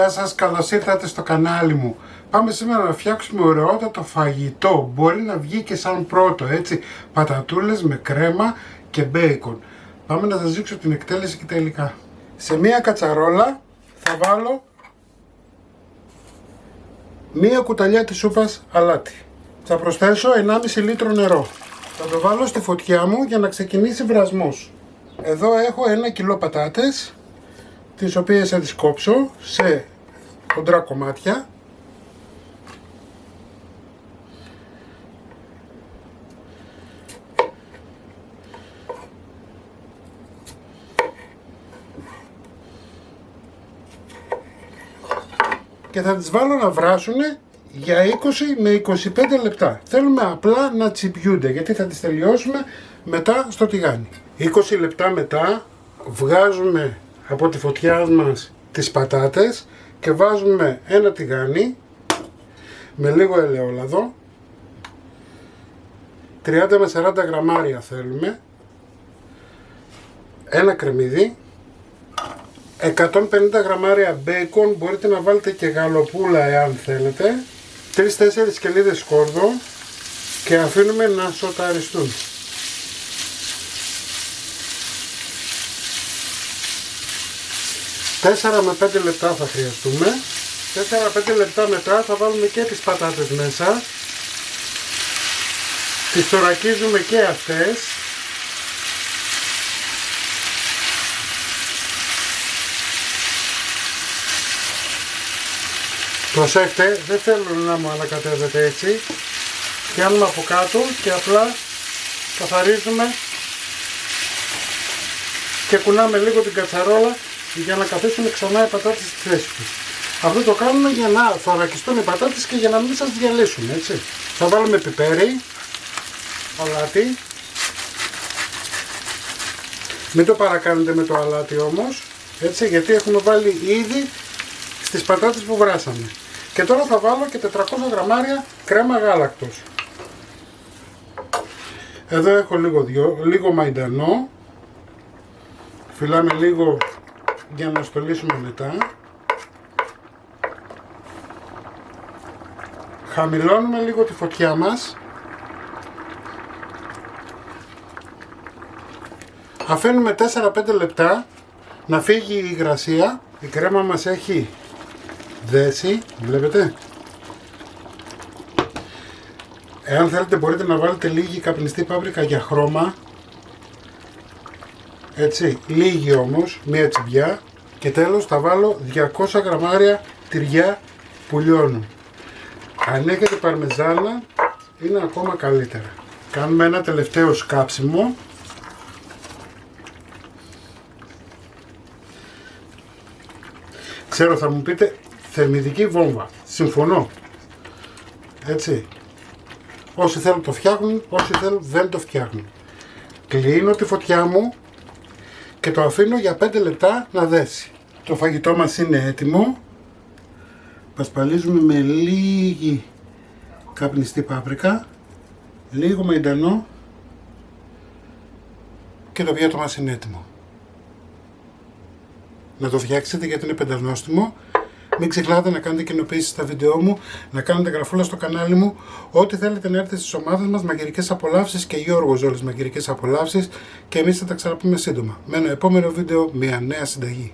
Γεια σας, καλώς ήρθατε στο κανάλι μου. Πάμε σήμερα να φτιάξουμε ωραιότατο φαγητό. Μπορεί να βγει και σαν πρώτο, έτσι. Πατατούλες με κρέμα και μπέικον. Πάμε να σας δείξω την εκτέλεση και τα υλικά. Σε μία κατσαρόλα θα βάλω μία κουταλιά της σούπας αλάτι. Θα προσθέσω 1,5 λίτρο νερό. Θα το βάλω στη φωτιά μου για να ξεκινήσει βρασμός. Εδώ έχω 1 κιλό πατάτες, τις οποίες θα τις κόψω σε χοντρά κομμάτια. Και θα τις βάλω να βράσουν για 20 με 25 λεπτά. Θέλουμε απλά να τσιμπιούνται, γιατί θα τις τελειώσουμε μετά στο τηγάνι. 20 λεπτά μετά βγάζουμε από τη φωτιά μας τις πατάτες και βάζουμε ένα τηγάνι με λίγο ελαιόλαδο, 30 με 40 γραμμάρια θέλουμε, ένα κρεμμύδι, 150 γραμμάρια μπέικον, μπορείτε να βάλετε και γαλοπούλα εάν θέλετε, 3-4 σκελίδες σκόρδο και αφήνουμε να σοταριστούν. 4 με 5 λεπτά θα χρειαστούμε. 4-5 λεπτά μετά θα βάλουμε και τις πατάτες μέσα. Τις θωρακίζουμε και αυτές. Προσέχτε, δεν θέλω να μου ανακατεύετε έτσι. Πιάνουμε από κάτω και απλά καθαρίζουμε και κουνάμε λίγο την κατσαρόλα για να καθίσουν ξανά οι πατάτες στη θέση τους. Αυτό το κάνουμε για να θωρακιστούν οι πατάτες και για να μην σας διαλύσουν, έτσι. Θα βάλουμε πιπέρι, αλάτι. Μην το παρακάνετε με το αλάτι όμως, έτσι, γιατί έχουμε βάλει ήδη στις πατάτες που βράσαμε. Και τώρα θα βάλω και 400 γραμμάρια κρέμα γάλακτος. Εδώ έχω λίγο μαϊντανό. Φυλάμε λίγο για να στολίσουμε μετά. Χαμηλώνουμε λίγο τη φωτιά μας. Αφήνουμε 4-5 λεπτά να φύγει η υγρασία. Η κρέμα μας έχει δέσει, βλέπετε. Εάν θέλετε μπορείτε να βάλετε λίγη καπνιστή πάπρικα για χρώμα. Έτσι, λίγη όμως, μία τσιμπιά. Και τέλος θα βάλω 200 γραμμάρια τυριά που λιώνουν. Αν έχετε παρμεζάνα είναι ακόμα καλύτερα. Κάνουμε ένα τελευταίο σκάψιμο. Ξέρω, θα μου πείτε θερμιδική βόμβα. Συμφωνώ. Έτσι. Όσοι θέλουν το φτιάχνουν, όσοι θέλουν δεν το φτιάχνουν. Κλείνω τη φωτιά μου και το αφήνω για 5 λεπτά να δέσει. Το φαγητό μας είναι έτοιμο. Πασπαλίζουμε με λίγη καπνιστή πάπρικα, λίγο μαϊντανό και το πιάτο μας είναι έτοιμο. Να το φτιάξετε γιατί είναι πεντανόστιμο. Μην ξεχνάτε να κάνετε κοινοποιήσεις στα βίντεό μου, να κάνετε γραφούλα στο κανάλι μου. Ό,τι θέλετε να έρθετε στις ομάδες μας, Μαγειρικές Απολαύσεις και Γιώργος όλες Μαγειρικές Απολαύσεις, και εμείς θα τα ξαναπούμε σύντομα με ένα επόμενο βίντεο, μια νέα συνταγή.